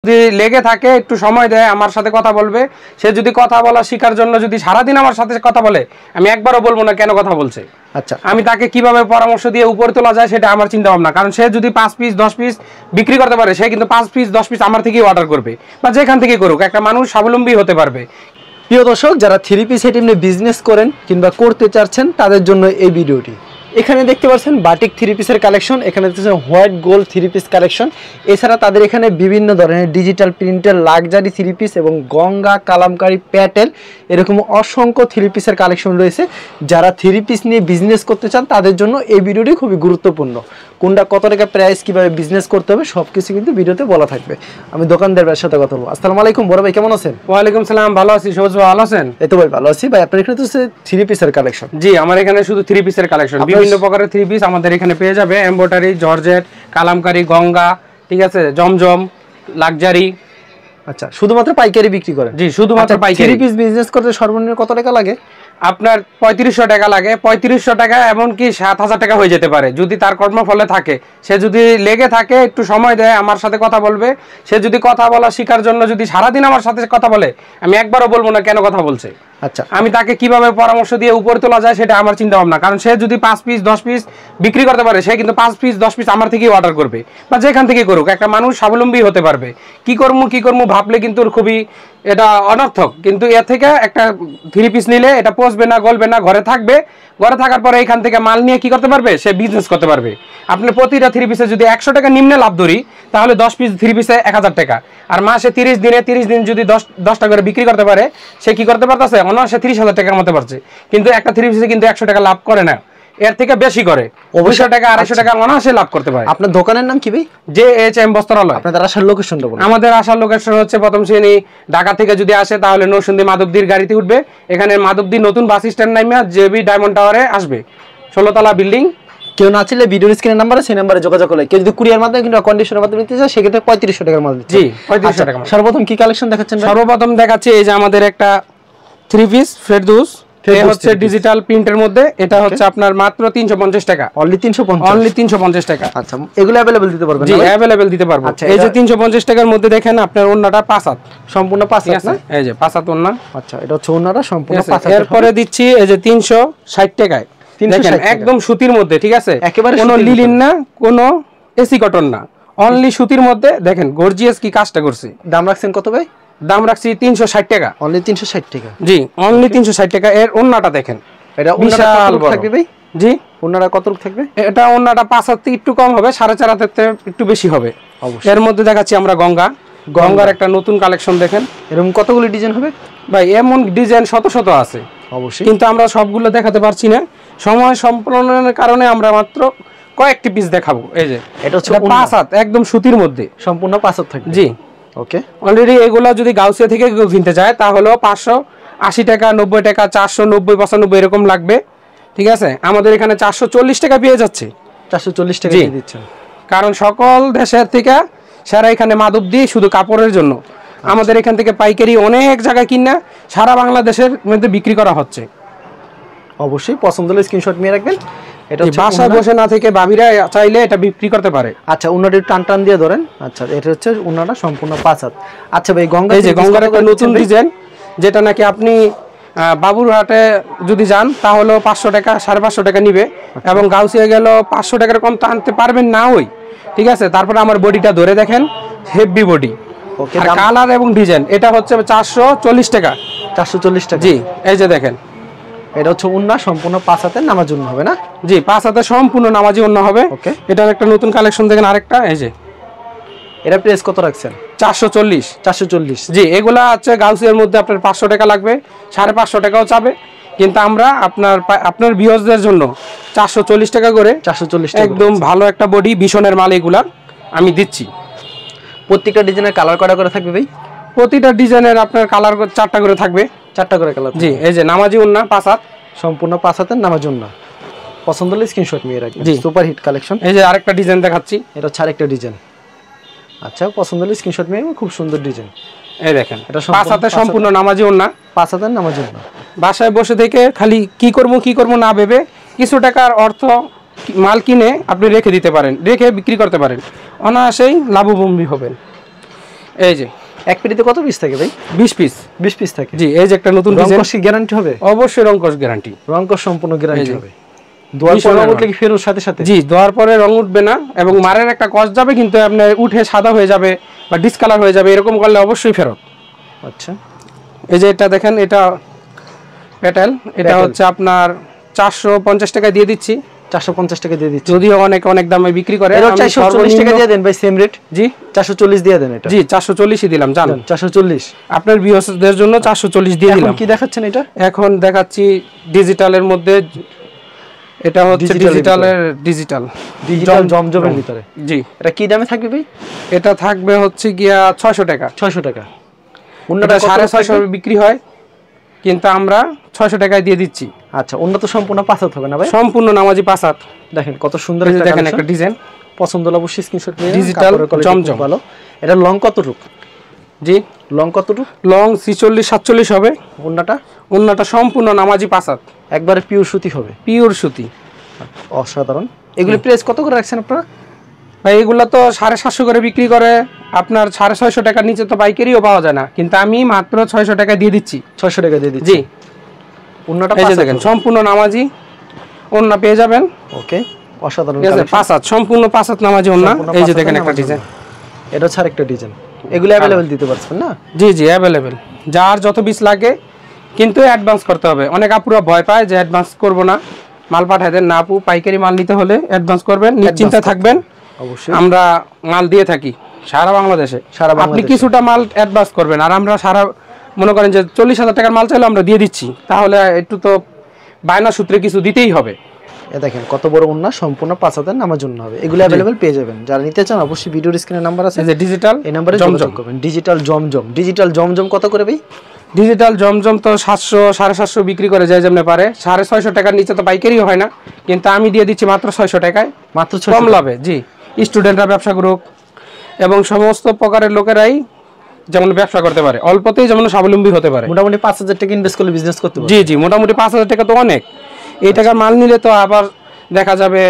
যদি লেগে থাকে একটু সময় দেয় আমার সাথে কথা বলবে। সে যদি কথা বলা শেখার জন্য যদি সারাদিন আমার সাথে কথা বলে, আমি একবারও বলবো না কেন কথা বলছে। আচ্ছা, আমি তাকে কিভাবে পরামর্শ দিয়ে উপরে তোলা যায় সেটা আমার চিন্তা ভাবনা। কারণ সে যদি 5 পিস 10 পিস বিক্রি করতে পারে, সে কিন্তু 5 পিস 10 পিস আমার থেকেই অর্ডার করবে, বা যেখান থেকে করুক একটা মানুষ স্বাবলম্বী হতে পারবে। প্রিয় দর্শক, যারা 3 পিস আইটেম নিয়ে বিজনেস করেন কিংবা করতে চাচ্ছেন তাদের জন্য এই ভিডিওটি। এখানে দেখতে পাচ্ছেন বাটিক 3 পিসের কালেকশন, এখানে দেখতেছেন হোয়াইট গোল্ড 3 পিস কালেকশন। এছাড়া তাদের এখানে বিভিন্ন ধরনের ডিজিটাল প্রিন্টের লাক্সারি 3 পিস এবং গঙ্গা কালামকারী প্যাটেল এরকম অসংখ্য 3 পিসের কালেকশন রয়েছে। যারা 3 পিস নিয়ে বিজনেস করতে চান তাদের জন্য এই ভিডিওটি খুবই গুরুত্বপূর্ণ। কোনটা কত টাকা প্রাইস, কিভাবে বিজনেস করতে হবে সবকিছু কিন্তু ভিডিওতে বলা থাকবে। আমি দোকানদারের সাথে কথা বলবো। আসসালামু আলাইকুম বড় ভাই, কেমন আছেন? ওয়ালাইকুম সালাম, ভালো আছি। সবুজ ভাই ভালো আছেন? এই তো ভাই ভালো আছি। ভাই আপনার এখানে তো 3 পিসের কালেকশন? জি, আমার এখানে শুধু 3 পিসের কালেকশন, বিভিন্ন প্রকারের 3 পিস আমাদের এখানে পেয়ে যাবে। এমব্রয়ডারি, জর্জেট, কালামকারী, গঙ্গা, ঠিক আছে, জমজম, লাক্সারি। আচ্ছা, শুধুমাত্র পাইকারি বিক্রি করেন? জি, শুধুমাত্র পাইকারি। 3 পিস বিজনেস করতে সর্বনিম্ন কত টাকা লাগে? আপনার 3500 টাকা লাগে। 3500 টাকা এমনকি 7000 টাকা হয়ে যেতে পারে যদি তার কর্মফলে থাকে। সে যদি লেগে থাকে একটু সময় দেয় আমার সাথে কথা বলবে। সে যদি কথা বলা শেখার জন্য যদি সারাদিন আমার সাথে কথা বলে, আমি একবারও বলবো না কেন কথা বলছে। আচ্ছা, আমি তাকে কিভাবে পরামর্শ দিয়ে উপরে তোলা যায় সেটা আমার চিন্তা ভাবনা। কারণ সে যদি 5 পিস 10 পিস বিক্রি করতে পারে, সে কিন্তু 5 পিস 10 পিস আমার থেকেই অর্ডার করবে, বা যেখান থেকে করুক একটা মানুষ স্বাবলম্বী হতে পারবে। কি করবো ভাবলে কিন্তু খুবই এটা অনর্থক। কিন্তু এর থেকে একটা 3 পিস নিলে এটা পচবে না, গলবে না, ঘরে থাকবে। ঘরে থাকার পরে এখান থেকে মাল নিয়ে কি করতে পারবে, সে বিজনেস করতে পারবে। আপনি প্রতিটা 3 পিসে যদি 100 টাকা নিম্নে লাভ ধরি, তাহলে 10 পিস 3 পিসে 1000 টাকা। আর মাসে 30 দিন যদি 10 টাকা করে বিক্রি করতে পারে, সে কি করতে পারতেছে, অনায়াসে 30,000 টাকার মতো পারছে। কিন্তু একটা 3 পিসে কিন্তু 100 টাকা লাভ করে না, এর থেকে বেশি করে 200 টাকা 250 টাকা অনায়াসে লাভ করতে পারে। আপনার দোকানের নাম কি ভাই? JHM বস্ত্রালয়। আপনাদের আসার লোকেশনটা বলুন। আমাদের আসার লোকেশন হচ্ছে প্রথম শ্রেণী ঢাকা থেকে যদি আসে তাহলে নরসিংদী মাধবদীর গাড়িতে উঠবে। এখানে মাধবদী নতুন বাস স্ট্যান্ড নামিয়া JB ডায়মন্ড টাওয়ারে আসবে, 16 তলা বিল্ডিং। কেউ না চাইলে ভিডিওর স্ক্রিনের নাম্বারে সেই নাম্বারে যোগাযোগ করলে, কেউ যদি কুরিয়ার মাধ্যমে কিংবা কন্ডিশনের মাধ্যমে নিতে চায় সেক্ষেত্রে 3500 টাকার মাল দিচ্ছে। জি, 3500 টাকা। সর্বপ্রথম কি কালেকশন দেখাচ্ছেন? সর্বপ্রথম দেখাচ্ছি এই যে আমাদের একটা 3 পিস ফেরদৌস। এটা হচ্ছে ডিজিটাল প্রিন্টের মধ্যে। এটা হচ্ছে আপনার মাত্র 350 টাকা। অনলি 350? অনলি 350 টাকা। আচ্ছা, এগুলো अवेलेबल দিতে পারবেন? জি, अवेलेबल দিতে পারবো। এই যে 350 টাকার মধ্যে দেখেন আপনার ওন্নাটা 5 হাত, সম্পূর্ণ 5 হাত না? এই যে 5 হাত ওন্না। আচ্ছা, এটা হচ্ছে ওন্নাটা সম্পূর্ণ 5 হাত। এরপরে দিচ্ছি এই যে 360 টাকায়। দেখেন একদম সুতির মধ্যে, ঠিক আছে, একেবারে কোনো লিলিন না, কোনো এসি কটন না, অনলি সুতির মধ্যে। দেখেন গর্জিয়াস কি কাজটা করছি। দাম রাখছেন কত ভাই? দাম রাখছি 360 টাকা। অনলি 360 টাকা? জি, অনলি 360 টাকা। এর ওন্নাটা দেখেন, এটা ওন্নাটা কত থাকবে ভাই? জি, ওন্নাটা কত থাকবে? এটা ওন্নাটা 5 হাত একটু কম হবে, 4.5 হাতের একটু বেশি হবে অবশ্যই। এর মধ্যে দেখাচ্ছি আমরা গঙ্গার একটা নতুন কালেকশন। দেখেন এরকম কতগুলো ডিজাইন হবে ভাই? এমন ডিজাইন শত শত আছে অবশ্যই, কিন্তু আমরা সবগুলো দেখাতে পারছি না, সময় সম্পূর্ণের কারণে আমরা মাত্র কয়েকটি পিস দেখাবো। এই যে এটা হচ্ছে 5 হাত একদম সুতির মধ্যে, সম্পূর্ণ 5 হাত থাকবে। জি, ওকে। অলরেডি এগুলো যদি গাউসিয়া থেকে কেউ কিনতে চায় তাহলে 580 টাকা, 90 টাকা, 490, 95 এরকম লাগবে, ঠিক আছে। আমাদের এখানে 440 টাকা পেয়ে যাচ্ছে। 440 টাকা দিয়ে দিচ্ছেন? কারণ সকল দেশের থেকে সারা এখানে মাধবদী শুধু কাপড়ের জন্য আমাদের এখান থেকে পাইকারি অনেক জায়গায় কিনা সারা বাংলাদেশের মধ্যে বিক্রি করা হচ্ছে। অবশ্যই পছন্দ হলে স্ক্রিনশট নিয়ে রাখবেন। এটা হচ্ছে বাসায় বসে না থেকে ভাবিরা চাইলে এটা বিক্রি করতে পারে। আচ্ছা, উন্নাটা টান টান দিয়ে ধরেন। আচ্ছা, এটা হচ্ছে উন্নাটা সম্পূর্ণ 5 হাত। আচ্ছা ভাই, এই যে গঙ্গার একটা নতুন ডিজাইন, যেটা নাকি আপনি বাবুরহাটে যদি যান তাহলে 500 টাকা 550 টাকা নিবে, এবং গাউসিয়া গেল 500 টাকার কম তো আনতে পারবেন না ওই, ঠিক আছে। তারপরে আমার বডিটা ধরে দেখেন, হেভি বডি, ওকে। কালার এবং ডিজাইন। এটা হচ্ছে 440 টাকা। 440 টাকা? জি, এই যে দেখেন, এটা হচ্ছে উন্না সম্পূর্ণ 5 হাতের নামাজ জন্য হবে না? জি, 5 হাতে সম্পূর্ণ নামাজি ওন্না হবে। ওকে। এটার একটা নতুন কালেকশন দেখেন আরেকটা, এই যে এটা প্রাইস কত রাখছেন? 440। 440? জি, এগুলা হচ্ছে গাউসিয়ার মধ্যে আপনার 500 টাকা লাগবে, 550 টাকাও চাবে, কিন্তু আমরা আপনার ভিউয়ারদের জন্য 440 টাকা করে, 440 টাকা একদম ভালো একটা বডি ভীষণের মাল এগুলা আমি দিচ্ছি। প্রত্যেকটা ডিজাইনের কালার কয়টা করে থাকবে ভাই? প্রতিটা ডিজাইনের আপনার কালার 4টা করে থাকবে। 4টা করে কালার? জি, এই যে নামাজি ওন্না 5 হাত, সম্পূর্ণ 5 হাতের নামাজ জন্য। পছন্দ হলে স্ক্রিনশট নিয়ে রাখবেন। জি, সুপার হিট কালেকশন। এই যে আরেকটা ডিজাইন দেখাচ্ছি, এটা হচ্ছে আরেকটা ডিজাইন। আচ্ছা, পছন্দ হলে স্ক্রিনশট নিয়ে রাখবেন। খুব সুন্দর ডিজাইন। এই দেখেন, এটা 5 হাতে সম্পূর্ণ নামাজি ওন্না, 5 হাতের নামাজ জন্য। বাসায় বসে থেকে খালি কি করব না ভেবে কিছু টাকার অর্থ মাল কিনে আপনি রেখে দিতে পারেন, রেখে বিক্রি করতে পারেন, অনায়াসেই লাভবান হবেন। এই যে এক পেটিতে কত পিস থাকে ভাই? 20 পিস। 20 পিস থাকে। জি, এই যে একটা নতুন ডিজাইন। রংকশ গ্যারান্টি হবে? অবশ্যই রংকশ গ্যারান্টি। রংকশ সম্পূর্ণ গ্যারান্টি হবে। দোয়ার পরে রং উঠলে কি ফেরত সাথে সাথে? জি, দোয়ার পরে রং উঠবে না এবং মারের একটা কস যাবে, কিন্তু আপনার উঠে সাদা হয়ে যাবে বা ডিসকালার হয়ে যাবে, এরকম করলে অবশ্যই ফেরত। আচ্ছা, এই যে এটা দেখেন, এটা পেটেল, এটা হচ্ছে আপনার 450 টাকা দিয়ে দিচ্ছি। 450 টাকা দিয়ে দিচ্ছি, যদিও অনেক দামে বিক্রি করে। এটা 440 টাকা দিয়ে দেন ভাই, সেম রেট। জি, 440 দিয়ে দেন এটা। জি, 440 ই দিলাম, জান 440 আপনার ভিউয়ারদের জন্য 440 দিয়ে দিলাম। এখন কি দেখাচ্ছেন এটা? এখন দেখাচ্ছি ডিজিটালের মধ্যে, এটা হচ্ছে ডিজিটাল জমজমের ভিতরে। জি, এটা কি দামে থাকবে ভাই? এটা থাকবে হচ্ছে গিয়া 600 টাকা। 600 টাকা। অন্যটা 650 বিক্রি হয়, কিন্তু আমরা 600 টাকায় দিয়ে দিচ্ছি। আচ্ছা, উন্নত সম্পূর্ণ 5 হাত হবে না ভাই? সম্পূর্ণ নামাজি 5 হাত। দেখেন কত সুন্দর দেখেন একটা ডিজাইন, পছন্দ হলে অবশ্যই স্ক্রিনশট নিয়ে ডিজিটাল জমজম। ভালো। এটা লং কতটুকু? জি, লং কতটুকু? লং 46 47 হবে। ওন্নাটা সম্পূর্ণ নামাজি 5 হাত, একবারে পিওর সুতি হবে। পিওর সুতি, অসাধারণ। এগুলো প্রাইস কত করে রাখছেন আপনারা ভাই? এগুলো তো 750 করে বিক্রি করে, আপনার 650 টাকার নিচে তো পাইকারিও পাওয়া যায় না, কিন্তু আমি মাত্র 600 টাকা দিয়ে দিচ্ছি। 600 টাকা দিয়ে দিচ্ছি। জি, ওন্নাটা এই যে দেখেন সম্পূর্ণ নামাজি ওন্না পেয়ে যাবেন। ওকে, অসাধারণ। ঠিক আছে, 5 হাত, সম্পূর্ণ 5 হাত নামাজি ওন্না। এই যে দেখেন একটা ডিজাইন, এটা ছাড় একটা ডিজাইন। এগুলো अवेलेबल দিতে পারছেন না? জি জি, अवेलेबल। যার যত পিস লাগে, কিন্তু অ্যাডভান্স করতে হবে। অনেক আপুরা ভয় পায় যে অ্যাডভান্স করব না, মাল পাঠায় দেন না। আপু, পাইকারি মাল নিতে হলে অ্যাডভান্স করবেন, নিশ্চিন্তে থাকবেন। অবশ্যই আমরা মাল দিয়ে থাকি সারা বাংলাদেশে। আপনি কিছুটা মাল অ্যাডভান্স করবেন, আর আমরা সারা, মনে করেন যে 40,000 টাকার মাল চাইলে আমরা দিয়ে দিচ্ছি, তাহলে একটু তো বায়না সূত্রে কিছু দিতেই হবে। এ দেখেন কত বড় ওন্না, সম্পূর্ণ 5 হাতের নামার জন্য হবে। এগুলো अवेलेबल পেয়ে যাবেন। যারা নিতে চান অবশ্যই ভিডিওর স্ক্রিনে নাম্বার আছে, এই যে ডিজিটাল, এই নম্বরে যোগাযোগ করবেন। ডিজিটাল জমজম কত করে ভাই? ডিজিটাল জমজম তো 700 750 বিক্রি করে যায় যেমন পারে। 650 টাকার নিচে তো পাইকারিও হয় না, কিন্তু আমি দিয়ে দিচ্ছি মাত্র 600 টাকায়, মাত্র কম লাভে। জি, স্টুডেন্টরা ব্যবসা করুক এবং সমস্ত প্রকারের লোকেরাই যেমন ব্যবসা করতে পারে, অল্পতেই যেমন স্বাবলম্বী হতে পারে। মোটামুটি 5000 টাকা ইনভেস্ট করলে বিজনেস করতে পারবে। জি জি, মোটামুটি 5000 টাকা তো অনেক। এই টাকার মাল নিলে তো আবার দেখা যাবে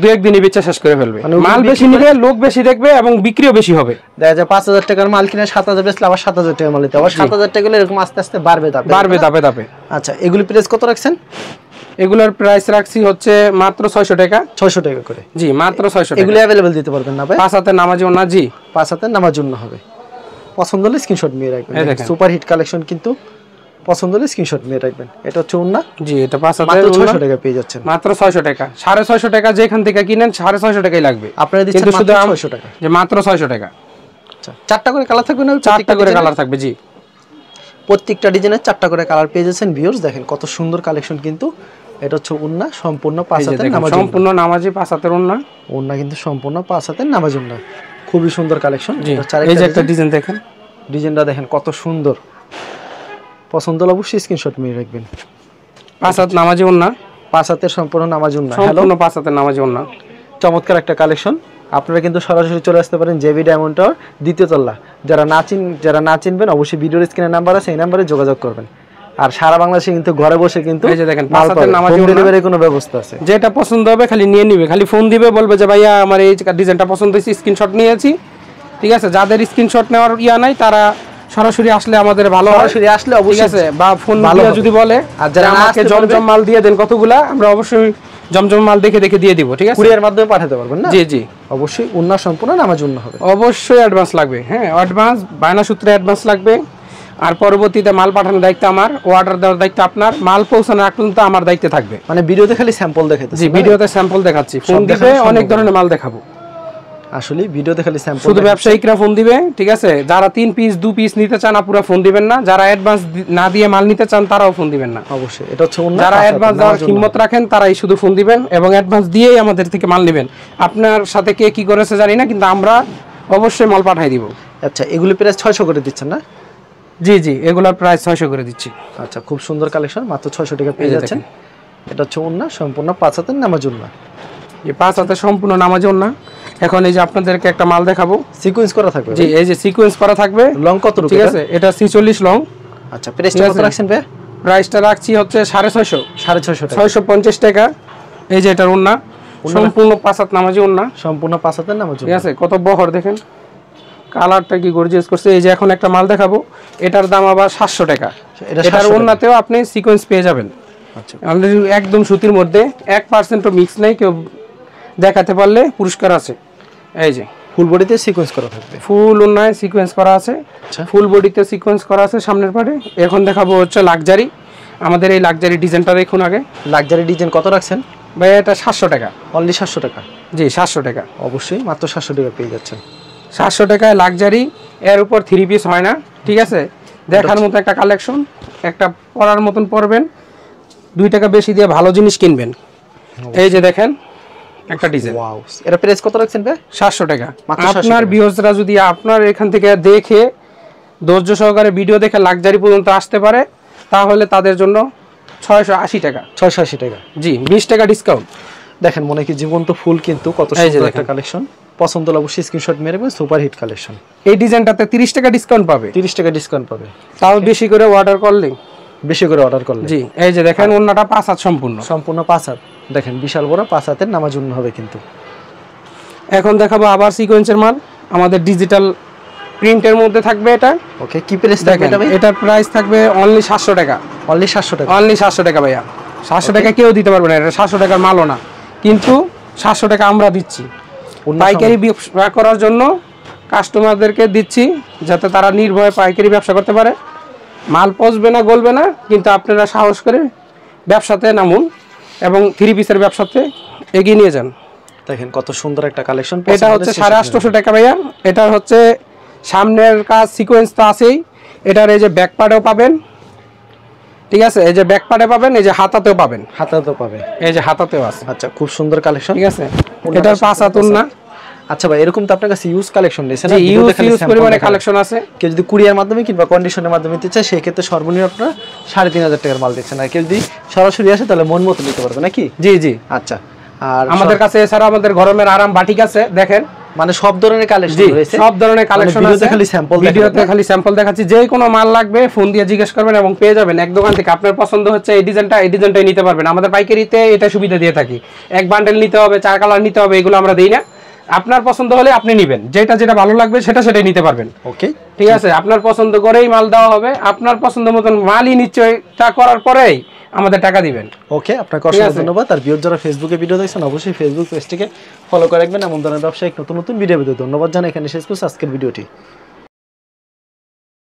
2-1 দিনই বেচা শেষ করে ফেলবে। মাল বেশি নিবে, লোক বেশি দেখবে এবং বিক্রিও বেশি হবে। দেখা যায় 5000 টাকার মাল কিনে 7000 বেচলে আবার 7000 টাকা মাল নিতে, আবার 7000 টাকা হলে এরকম আস্তে আস্তে বাড়বে ধাপে। আচ্ছা, এগুলি প্রাইস কত রাখছেন? এগুলোর প্রাইস রাখছি হচ্ছে মাত্র 600 টাকা। 600 টাকা করে। জি, মাত্র 600 টাকা। এগুলো अवेलेबल দিতে পারবেন না ভাই? 5 হাতের নামাজি ওন্না। জি, 5 হাতের নামার জন্য হবে। পছন্দ হলে স্ক্রিনশট নিয়ে রাখবেন। সুপার হিট কালেকশন, কিন্তু পছন্দ হলে স্ক্রিনশট নিয়ে রাখবেন। এটা হচ্ছে ওন্না। জি, এটা 5 হাতের, মাত্র 600 টাকা পেয়ে যাচ্ছেন। মাত্র 600 টাকা। 650 টাকা যেখান থেকে কিনেন 650 টাকাই লাগবে। আপনারা দিচ্ছেন মাত্র 600 টাকা। যে মাত্র 600 টাকা। আচ্ছা, 4টা করে কালার থাকবে না? 4টা করে কালার থাকবে। জি, প্রত্যেকটা ডিজাইনের 4টা করে কালার পেয়ে যাচ্ছেন। ভিউয়ার্স দেখেন কত সুন্দর কালেকশন, কিন্তু এটা হচ্ছে ওন্না সম্পূর্ণ 5 হাতের নামাজ, সম্পূর্ণ নামাজি 5 হাতের ওন্না। ওন্না কিন্তু সম্পূর্ণ 5 হাতের নামাজ ওন্না। খুবই সুন্দর কালেকশন। এই যে একটা ডিজাইন দেখেন, ডিজাইনটা দেখেন কত সুন্দর। পছন্দ হলে অবশ্যই স্ক্রিনশট নিয়ে রাখবেন। 5 হাত নামাজি ওন্না, 5 হাতের সম্পূর্ণ নামাজ ওন্না। সম্পূর্ণ 5 হাতের নামাজি ওন্না। চমৎকার একটা কালেকশন। আপনারা কিন্তু সরাসরি চলে আসতে পারেন জেবি ডায়মন্ড টাওয়ার, দ্বিতীয় তলা। যারা না চিনবেন অবশ্যই ভিডিওর স্ক্রিনে নাম্বার আছে, এই নাম্বারে যোগাযোগ করবেন। আর সারা বাংলাদেশে কিন্তু ঘরে বসে কিন্তু এই যে দেখেন 5 হাতের নামাজি ওন্না, ডেলিভারির কোনো ব্যবস্থা আছে। যেটা পছন্দ হবে খালি নিয়ে নিবে, খালি ফোন দিবে, বলবে যে ভাইয়া আমার এই ডিজাইনটা পছন্দ হয়েছে, স্ক্রিনশট নিয়েছি। ঠিক আছে, যাদের স্ক্রিনশট নেওয়ার নাই তারা সরাসরি আসলে আমাদের ভালো হয়। সরাসরি আসলে অবশ্যই আছে, বা ফোন দিয়ে যদি বলে, আর যারা আমাকে জমজম মাল দিয়ে দেন কতগুলা, আমরা অবশ্যই জমজম মাল দেখে দিয়ে দিব। ঠিক আছে, কুরিয়ার মাধ্যমে পাঠাতে পারবেন না? জি জি, অবশ্যই ওন্না সম্পূর্ণ নামাজ ওন্না হবে। অবশ্যই অ্যাডভান্স লাগবে। হ্যাঁ, অ্যাডভান্স, বায়না সূত্রে অ্যাডভান্স লাগবে। আর পরবর্তীতে মাল পাঠানোর দায়িত্ব আমার, অর্ডার দেওয়ার দায়িত্ব আপনার, মাল পৌঁছানোর আগ পর্যন্ত আমার দায়িত্ব থাকবে। মানে ভিডিওতে খালি স্যাম্পল দেখাতে? জি, ভিডিওতে স্যাম্পল দেখাচ্ছি। ফোন দিবে, অনেক ধরনের মাল দেখাবো। আসলে ভিডিওতে খালি স্যাম্পল, শুধু ব্যবসায়িকরা ফোন দিবে। ঠিক আছে, যারা 3 পিস 2 পিস নিতে চান পুরো ফোন দিবেন না। যারা অ্যাডভান্স না দিয়ে মাল নিতে চান তারাও ফোন দিবেন না। অবশ্যই এটা হচ্ছে ওন্না। যারা অ্যাডভান্স দেওয়ার হিম্মত রাখেন তারাই শুধু ফোন দিবেন এবং অ্যাডভান্স দিয়েই আমাদের থেকে মাল নেবেন। আপনার সাথে কে কি করেছে জানি না, কিন্তু আমরা অবশ্যই মাল পাঠিয়ে দিব। আচ্ছা, এগুলো প্রাইস 600 করে দিচ্ছেন না? জি জি, এগুলোর প্রাইস 600 করে দিচ্ছি। আচ্ছা, খুব সুন্দর কালেকশন, মাত্র 600 টাকা পেয়ে যাচ্ছেন। এটা হচ্ছে ওন্না সম্পূর্ণ 5 হাতের নামাজ ওন্না। এই 5 হাতের সম্পূর্ণ নামাজ ওন্না। এখন এই যে আপনাদেরকে একটা মাল দেখাবো, সিকোয়েন্স করা থাকবে। জি, এই যে সিকোয়েন্স করা থাকবে। লং কত? ঠিক আছে, এটা 46 লং। আচ্ছা, প্রাইসটা কত রাখছেন ভাই? প্রাইসটা রাখছি হচ্ছে 650 650 টাকা, 650 টাকা। এই যে এটার ওন্না সম্পূর্ণ 5 হাত নামাজি ওন্না, সম্পূর্ণ 5 হাতের নামাজ। ঠিক আছে, কত বহর দেখেন, কালারটা কি গর্জিয়াস করছে। এই যে এখন একটা মাল দেখাবো, এটার দাম আবার 700 টাকা। এটা এটার ওন্নাতেও আপনি সিকোয়েন্স পেয়ে যাবেন। আচ্ছা, একদম সুতির মধ্যে 1% মিক্স নেই, কেউ দেখাতে পারলে পুরস্কার আছে। এই যে ফুল বডিতে সিকোয়েন্স করা থাকবে, ফুল ওন্নায় সিকোয়েন্স করা আছে, ফুল বডিতে সিকোয়েন্স করা আছে সামনের পাটে। এখন দেখাবো হচ্ছে লাক্সারি। আমাদের এই লাক্সারি ডিজাইনটা দেখুন আগে। লাক্সারি ডিজাইন কত রাখছেন ভাই? এটা 700 টাকা, অনলি 700 টাকা। জি 700 টাকা, অবশ্যই মাত্র 700 টাকা পেয়ে যাচ্ছেন। 700 টাকায় লাক্সারি, এর উপর 3 পিস হয় না, ঠিক আছে? দেখার মতো একটা কালেকশন, একটা পরার মতন পরবেন, 2 টাকা বেশি দিয়ে ভালো জিনিস কিনবেন। এই যে দেখেন একটা ডিজাইন, ওয়াও, এটা প্রাইস কত রাখছেন ভাই? 700 টাকা। মাত্র 700 আপনার টাকা। ভিউয়ার্সরা যদি আপনার এখান থেকে দেখে ধৈর্য সহকারে ভিডিও দেখে লাক্সারি পর্যন্ত আসতে পারে, তাহলে তাদের জন্য 680 টাকা। 680 টাকা, জি 20 টাকা ডিসকাউন্ট। দেখেন মনে কি জীবন্ত ফুল, কিন্তু কত এই যে সুন্দর দেখেন। একটা কালেকশন। পছন্দ হলে অবশ্যই স্ক্রিনশট মেরে সুপার হিট কালেকশন। এই ডিজাইনটাতে 30 টাকা ডিসকাউন্ট পাবে, 30 টাকা ডিসকাউন্ট পাবে, তাও বেশি করে অর্ডার করলে। বেশি করে অর্ডার করলে। জি এই যে দেখেন ওন্নাটা 5 হাত সম্পূর্ণ, সম্পূর্ণ 5 হাত, দেখেন বিশাল বড় 5 হাতের নামাজ জন্য হবে কিন্তু। এখন দেখাবো আবার সিকোয়েন্সের মাল, আমাদের ডিজিটাল প্রিন্টের মধ্যে থাকবে এটা। ওকে, কি প্রাইস থাকবে দেখেন এটা ভাই? এটার প্রাইস থাকবে অনলি 700 টাকা, অনলি 700 টাকা। অনলি 700 টাকা ভাইয়া। 700 টাকা কেউ দিতে পারবে না, এটা 700 টাকার মালও না, কিন্তু 700 টাকা আমরা দিচ্ছি পাইকারি ব্যবসা করার জন্য, কাস্টমারদেরকে দিচ্ছি যাতে তারা নির্ভয়ে পাইকারি ব্যবসা করতে পারে। মাল পচবে না, গলবে না, কিন্তু আপনারা সাহস করে ব্যবসাতে নামুন এবং 3 পিসের ব্যবসাতে এগিয়ে নিয়ে যান। দেখেন কত সুন্দর একটা কালেকশন। এটা হচ্ছে 850 টাকা ভাইয়া। এটা হচ্ছে সামনের কাজ সিকোয়েন্স তো আছেই, এটার এই যে ব্যাক পার্টেও পাবেন, ঠিক আছে? এই যে ব্যাক পার্টে পাবেন, এই যে হাতাতেও পাবেন, হাতা তো পাবে, এই যে হাতাতেও আছে। আচ্ছা খুব সুন্দর কালেকশন, ঠিক আছে? এটার 5 হাত ওন্না। আচ্ছা ভাই, এরকম তো আপনার কাছে ইউজ কালেকশন রয়েছে না? ইউজ পরিমাণে কালেকশন আছে। কেউ যদি কুরিয়ার মাধ্যমে কিংবা কন্ডিশনের মাধ্যমে নিতে চায়, সেই ক্ষেত্রে সর্বনিম্ন আপনারা 3500 টাকার মাল দিচ্ছেন। আর কেউ যদি সরাসরি আসে তাহলে মন মতো নিতে পারবে নাকি? জি জি। আচ্ছা, আর আমাদের কাছে এছাড়া আমাদের গরমের আরাম বাটিক আছে, দেখেন মানে সব ধরনের কালেকশন রয়েছে, সব ধরনের কালেকশন আছে। ভিডিওতে খালি স্যাম্পল, ভিডিওতে খালি স্যাম্পল দেখাচ্ছি। যে কোনো মাল লাগবে ফোন দিয়ে জিজ্ঞেস করবেন এবং পেয়ে যাবেন এক দোকান থেকে। আপনার পছন্দ হচ্ছে এই ডিজাইনটা, এই ডিজাইনটাই নিতে পারবেন। আমাদের পাইকারিতে এটা সুবিধা দিয়ে থাকি, এক বান্ডেল নিতে হবে, 4 কালার নিতে হবে, এগুলো আমরা দেই না। আপনার পছন্দ হলে আপনি নেবেন, যেটা যেটা ভালো লাগবে সেটাই নিতে পারবেন। ওকে, ঠিক আছে? আপনার পছন্দ করেই মাল দেওয়া হবে, আপনার পছন্দ মতন মালই নিশ্চয়টা করার পরেই আমাদের টাকা দিবেন। ওকে, আপনাকে অসংখ্য ধন্যবাদ। আর ভিউয়ার যারা ফেসবুকে ভিডিও দেখছেন, অবশ্যই ফেসবুক পেজটিকে ফলো করে রাখবেন। এমন ধরনের ব্যবসায়িক নতুন নতুন ভিডিও পেতে ধন্যবাদ জানাই। এখানে শেষ করছি আজকের ভিডিওটি।